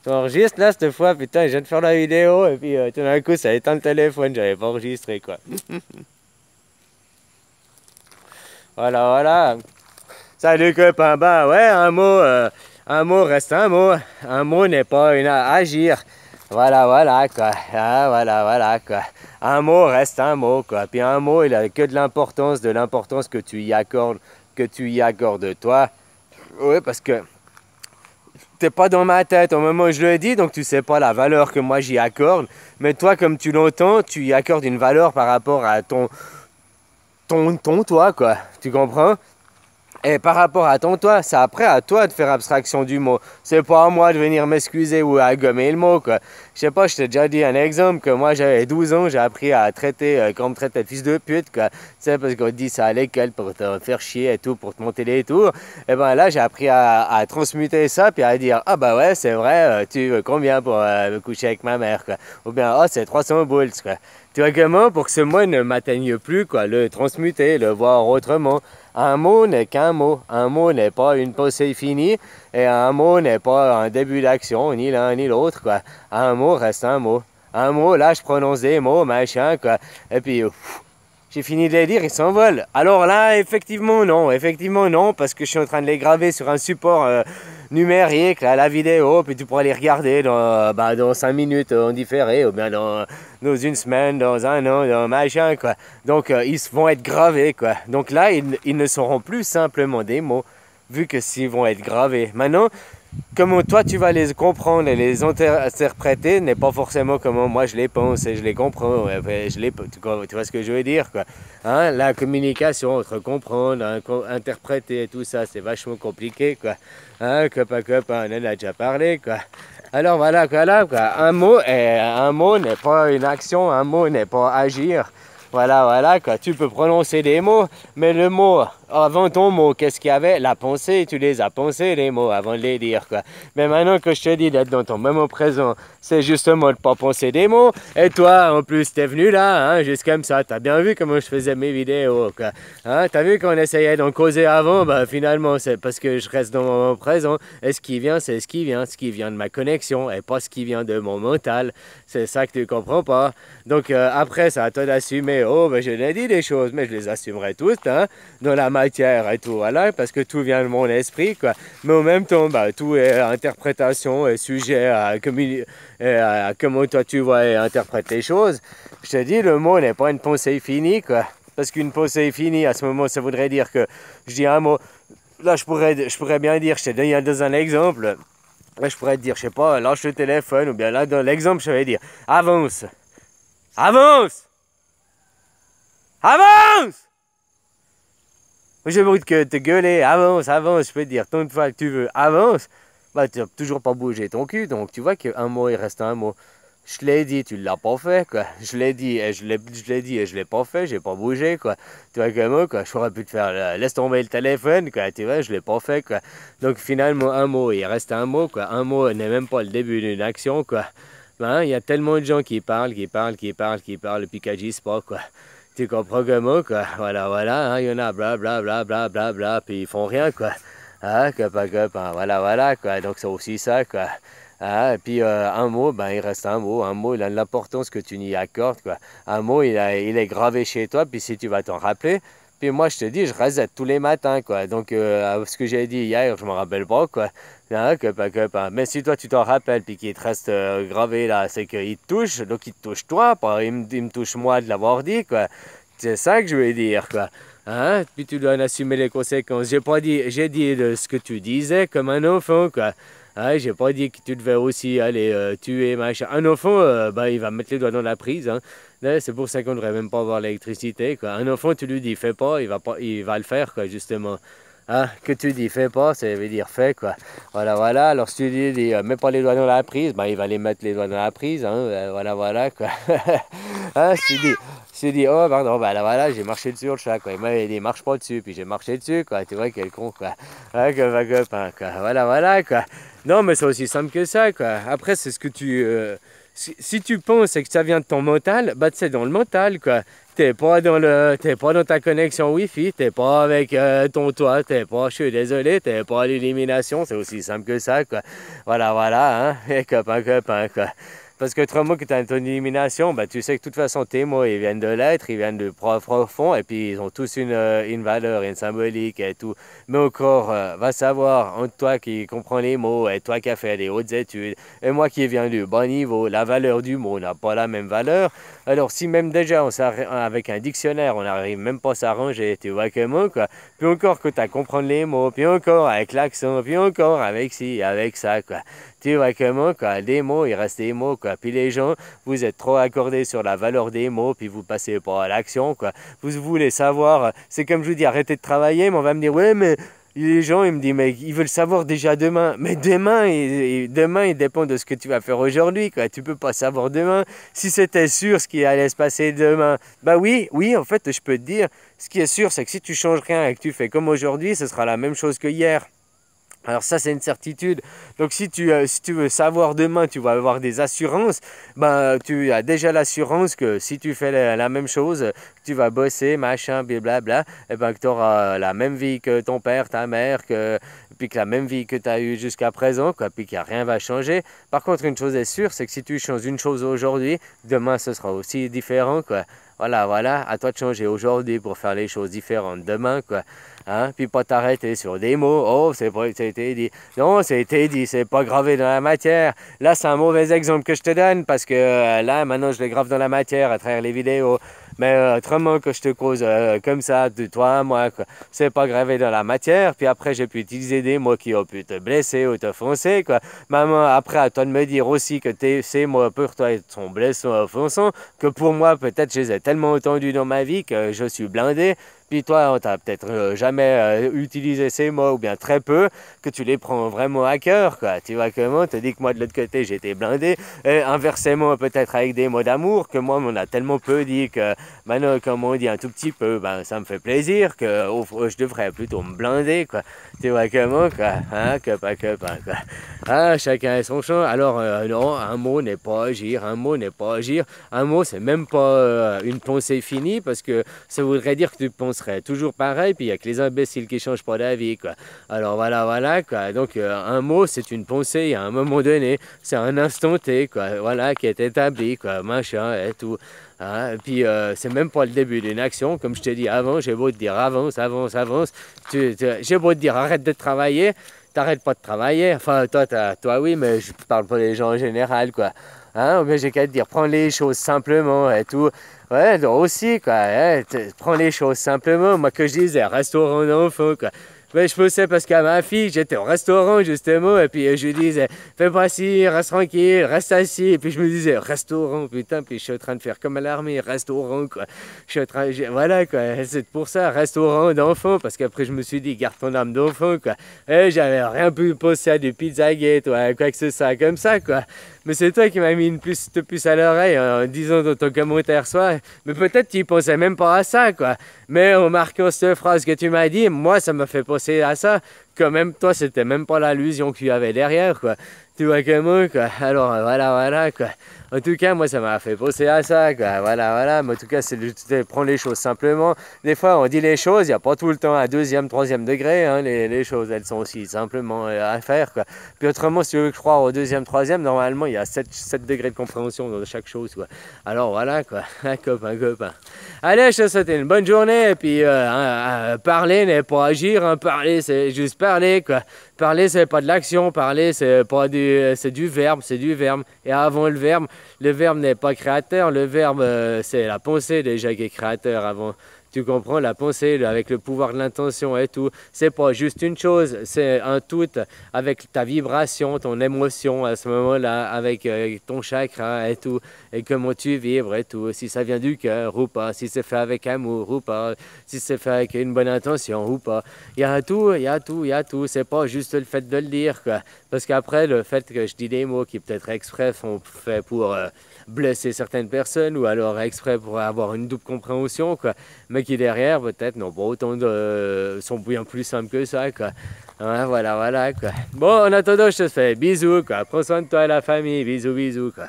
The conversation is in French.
Tu enregistres là cette fois, putain, je viens de faire la vidéo et puis tout d'un coup ça éteint le téléphone, j'avais pas enregistré quoi. Voilà, voilà. Salut copain, ben ouais, un mot reste un mot. Un mot n'est pas une agir. Voilà, voilà quoi. Ah, voilà, voilà quoi. Un mot reste un mot quoi. Puis un mot, il a que de l'importance que tu y accordes toi. Oui, parce que t'es pas dans ma tête au moment où je le dis, donc tu sais pas la valeur que moi j'y accorde. Mais toi, comme tu l'entends, tu y accordes une valeur par rapport à ton toi, quoi. Tu comprends? Et par rapport à ton toi, c'est après à toi de faire abstraction du mot. C'est pas à moi de venir m'excuser ou à gommer le mot, quoi. Je sais pas, je t'ai déjà dit un exemple que moi j'avais 12 ans, j'ai appris à traiter, quand on me traitait de fils de pute, quoi. Tu sais, parce qu'on te dit ça à l'école pour te faire chier et tout, pour te monter les tours. Et ben là, j'ai appris à transmuter ça, puis à dire, ah bah ouais, c'est vrai, tu veux combien pour me coucher avec ma mère, quoi. Ou bien, oh, c'est 300 boules, quoi. Tu vois comment, pour que ce mot ne m'atteigne plus, quoi, le transmuter, le voir autrement. Un mot n'est qu'un mot. Un mot n'est pas une pensée finie et un mot n'est pas un début d'action, ni l'un ni l'autre, quoi. Un mot reste un mot. Un mot, là, je prononce des mots, machin, quoi. Et puis, j'ai fini de les dire, ils s'envolent. Alors là, effectivement non, parce que je suis en train de les graver sur un support numérique, là, la vidéo, puis tu pourras les regarder dans 5 minutes en différé, ou bien dans une semaine, dans un an, dans machin, quoi. Donc, ils vont être gravés, quoi. Donc là, ils ne seront plus simplement des mots, vu que s'ils vont être gravés. Maintenant, comment toi tu vas les comprendre et les interpréter n'est pas forcément comment moi je les pense et je les comprends. Tu vois ce que je veux dire, quoi. Hein, la communication entre comprendre, interpréter et tout ça, c'est vachement compliqué, quoi. Hein, copain, on en a déjà parlé, quoi. Alors voilà, quoi. Un mot n'est pas une action, un mot n'est pas agir. Voilà, voilà, quoi. Tu peux prononcer des mots, mais le mot, avant ton mot, qu'est-ce qu'il y avait? La pensée, tu les as pensés, les mots, avant de les dire, quoi. Mais maintenant que je te dis d'être dans ton moment présent, c'est justement de pas penser des mots. Et toi, en plus, t'es venu là, hein, juste comme ça. T'as bien vu comment je faisais mes vidéos, quoi. Hein, t'as vu qu'on essayait d'en causer avant? Bah, finalement, c'est parce que je reste dans mon moment présent. Et ce qui vient, c'est ce qui vient. Ce qui vient de ma connexion et pas ce qui vient de mon mental. C'est ça que tu comprends pas. Donc, après, c'est à toi d'assumer. Oh, ben, je l'ai dit des choses, mais je les assumerai toutes, hein, dans la matière et tout, voilà, parce que tout vient de mon esprit, quoi. Mais en même temps, bah, tout est interprétation et sujet à comment toi tu vois et interprètes les choses. Je te dis, le mot n'est pas une pensée finie, quoi. Parce qu'une pensée finie, à ce moment, ça voudrait dire que je dis un mot. Là, je pourrais bien dire, je te donne dans un exemple. Là, je pourrais te dire, je sais pas, lâche le téléphone, ou bien là, dans l'exemple, je vais dire, avance, avance, avance! J'ai envie de te gueuler, avance, avance, je peux te dire tant de fois que tu veux, avance, bah tu n'as toujours pas bougé ton cul, donc tu vois qu'un mot, il reste un mot. Je l'ai dit, tu l'as pas fait, quoi. Je l'ai dit et je l'ai dit et je l'ai pas fait, j'ai pas bougé, quoi. Tu vois comment, quoi. Je aurais pu te faire, laisse tomber le téléphone, quoi. Tu vois, je l'ai pas fait, quoi. Donc finalement, un mot, il reste un mot, quoi. Un mot n'est même pas le début d'une action, quoi. Ben, il y a tellement de gens qui parlent, et puis qui agissent pas, quoi. Tu comprends comment, quoi. Voilà, voilà, hein, il y en a bla, puis ils font rien, quoi. Ah, hein, voilà, voilà, quoi. Donc c'est aussi ça, quoi. Ah, et puis un mot, ben il reste un mot. Un mot, il a de l'importance que tu n'y accordes, quoi. Un mot, il est gravé chez toi, puis si tu vas t'en rappeler. Puis moi, je te dis, je reset tous les matins, quoi. Donc, ce que j'ai dit hier, je me rappelle pas, quoi. Hein, mais si toi, tu t'en rappelles, puis qu'il te reste gravé, là, c'est qu'il te touche, donc il te touche toi, pas il me touche moi de l'avoir dit, quoi. C'est ça que je veux dire, quoi. Hein? Puis tu dois en assumer les conséquences. J'ai dit ce que tu disais comme un enfant, quoi. Hein, j'ai pas dit que tu devais aussi aller tuer, machin. Un enfant, ben, il va mettre les doigts dans la prise, hein. C'est pour ça qu'on ne devrait même pas avoir l'électricité, quoi. Un enfant, tu lui dis, fais pas, il va le faire, quoi, justement. Hein, que tu dis, fais pas, ça veut dire fais, quoi. Voilà, voilà. Alors, si tu lui dis, mets pas les doigts dans la prise, ben, il va les mettre les doigts dans la prise, hein. Voilà, voilà, quoi. Hein, si tu dis, oh, pardon, ben là, voilà, j'ai marché dessus le chat, quoi. Il m'a dit, marche pas dessus, puis j'ai marché dessus, quoi. Tu vois, quel con, quoi. Hein, quoi. Voilà, voilà, quoi. Non, mais c'est aussi simple que ça, quoi. Après, c'est ce que tu si tu penses que ça vient de ton mental, bah c'est dans le mental, quoi. T'es pas dans ta connexion Wi-Fi, t'es pas avec ton toit, t'es pas, je suis désolé, t'es pas à l'illumination, c'est aussi simple que ça, quoi. Voilà, voilà, hein, et copain, quoi. Parce qu'autrement que tu as ton illumination, bah, tu sais que de toute façon tes mots, ils viennent de l'être, ils viennent de profond, et puis ils ont tous une valeur, une symbolique et tout. Mais encore, va savoir, entre toi qui comprends les mots, et toi qui as fait des hautes études, et moi qui viens du bas niveau, la valeur du mot n'a pas la même valeur. Alors si même déjà avec un dictionnaire, on n'arrive même pas à s'arranger, tu vois comment, quoi. Puis encore que tu as à comprendre les mots, puis encore avec l'accent, puis encore avec ci, avec ça, quoi. Tu vois comment, quoi, des mots, il reste des mots, quoi. Puis les gens, vous êtes trop accordés sur la valeur des mots, puis vous passez pas à l'action, quoi. Vous voulez savoir, c'est comme je vous dis, arrêtez de travailler, mais on va me dire, ouais, mais les gens, ils me disent, mais ils veulent savoir déjà demain. Mais demain, demain, il dépend de ce que tu vas faire aujourd'hui, quoi. Tu peux pas savoir demain. Si c'était sûr ce qui allait se passer demain, bah oui, en fait, je peux te dire, ce qui est sûr, c'est que si tu changes rien et que tu fais comme aujourd'hui, ce sera la même chose que hier. Alors ça, c'est une certitude. Donc si tu veux savoir demain, tu vas avoir des assurances, ben, tu as déjà l'assurance que si tu fais la même chose, tu vas bosser, machin, blablabla, et ben, que tu auras la même vie que ton père, ta mère, puis que la même vie que tu as eue jusqu'à présent, quoi, puis que rien va changer. Par contre, une chose est sûre, c'est que si tu changes une chose aujourd'hui, demain, ce sera aussi différent, quoi. Voilà, à toi de changer aujourd'hui pour faire les choses différentes demain, quoi. Hein? Puis pas t'arrêter sur des mots. Oh, ça a été dit. Non, ça a été dit, c'est pas gravé dans la matière. Là, c'est un mauvais exemple que je te donne parce que là, maintenant, je le grave dans la matière à travers les vidéos. Mais autrement que je te cause comme ça, de toi à moi, quoi. C'est pas gravé dans la matière. Puis après, j'ai pu utiliser des mots qui ont pu te blesser ou t'offenser, quoi. Maman, après, à toi de me dire aussi que ces mots pour toi sont blessants ou offensants, que pour moi, peut-être, je les ai tellement entendus dans ma vie que je suis blindé. Puis toi, on t'a peut-être jamais utilisé ces mots, ou bien très peu, que tu les prends vraiment à cœur, quoi. Tu vois comment, te dis que moi, de l'autre côté, j'étais blindé. Et inversement, peut-être avec des mots d'amour, que moi, on a tellement peu dit que maintenant, comme on dit un tout petit peu, ben, ça me fait plaisir, que je devrais plutôt me blinder, quoi. Tu vois comment, quoi. Hein, copain, quoi. Ah, chacun a son champ. Alors, non, un mot n'est pas agir, un mot n'est pas agir. Un mot, c'est même pas une pensée finie, parce que ça voudrait dire que tu penserais toujours pareil, puis il n'y a que les imbéciles qui changent pas d'avis, quoi. Alors voilà, quoi. Donc un mot, c'est une pensée à un moment donné, c'est un instant T, quoi. Voilà, qui est établi, quoi, machin et tout. Hein? Et puis c'est même pas le début d'une action, comme je te dis avant, j'ai beau te dire avance. J'ai beau te dire arrête de travailler, t'arrêtes pas de travailler. Enfin, toi oui, mais je parle pas des gens en général, quoi. Hein? Mais j'ai qu'à te dire, prends les choses simplement et tout. Ouais, donc aussi, quoi. Hein? Prends les choses simplement. Moi, que je disais, restaurant d'enfants, quoi. Mais je pensais parce qu'à ma fille, j'étais au restaurant justement, et puis je lui disais, fais pas ci, reste tranquille, reste assis. Et puis je me disais, restaurant, putain, puis je suis en train de faire comme à l'armée, restaurant, quoi. Voilà, quoi. C'est pour ça, restaurant d'enfants, parce qu'après je me suis dit, garde ton âme d'enfant, quoi. Et j'avais rien pu penser à du Pizzagate, ou à quoi que ce soit comme ça, quoi. Mais c'est toi qui m'as mis une puce à l'oreille en disant dans ton commentaire soir. Mais peut-être tu pensais même pas à ça, quoi. Mais en marquant cette phrase que tu m'as dit, moi, ça m'a fait penser à ça. Quand même, toi, c'était même pas l'allusion qu'il y avait derrière, quoi. Tu vois comment, quoi. Alors, voilà, quoi. En tout cas, moi, ça m'a fait penser à ça, quoi. Voilà. Mais en tout cas, c'est de prendre les choses simplement. Des fois, on dit les choses, il n'y a pas tout le temps à deuxième, troisième degré. Hein. Les choses, elles sont aussi simplement à faire, quoi. Puis autrement, si tu veux que je croie au deuxième, troisième, normalement, il y a 7 degrés de compréhension dans chaque chose, quoi. Alors, voilà, quoi. Copain. Allez, je te souhaite une bonne journée. Et puis, parler n'est pas agir. Hein. Parler, c'est juste parler, quoi. Parler, c'est pas de l'action. Parler, c'est du verbe. Et avant le verbe n'est pas créateur. Le verbe, c'est la pensée déjà qui est créateur avant. Tu comprends, la pensée avec le pouvoir de l'intention et tout, c'est pas juste une chose, c'est un tout avec ta vibration, ton émotion à ce moment-là, avec ton chakra et tout, et comment tu vibres et tout, si ça vient du cœur ou pas, si c'est fait avec amour ou pas, si c'est fait avec une bonne intention ou pas. Il y a tout, c'est pas juste le fait de le dire, quoi. Parce qu'après, le fait que je dis des mots qui peut-être exprès sont faits pour blesser certaines personnes ou alors exprès pour avoir une double compréhension, quoi. Mais qui derrière, peut-être, n'ont pas autant sont bien plus simples que ça, quoi. Hein, voilà, quoi. Bon, en attendant, je te fais bisous, quoi. Prends soin de toi et la famille. Bisous, quoi.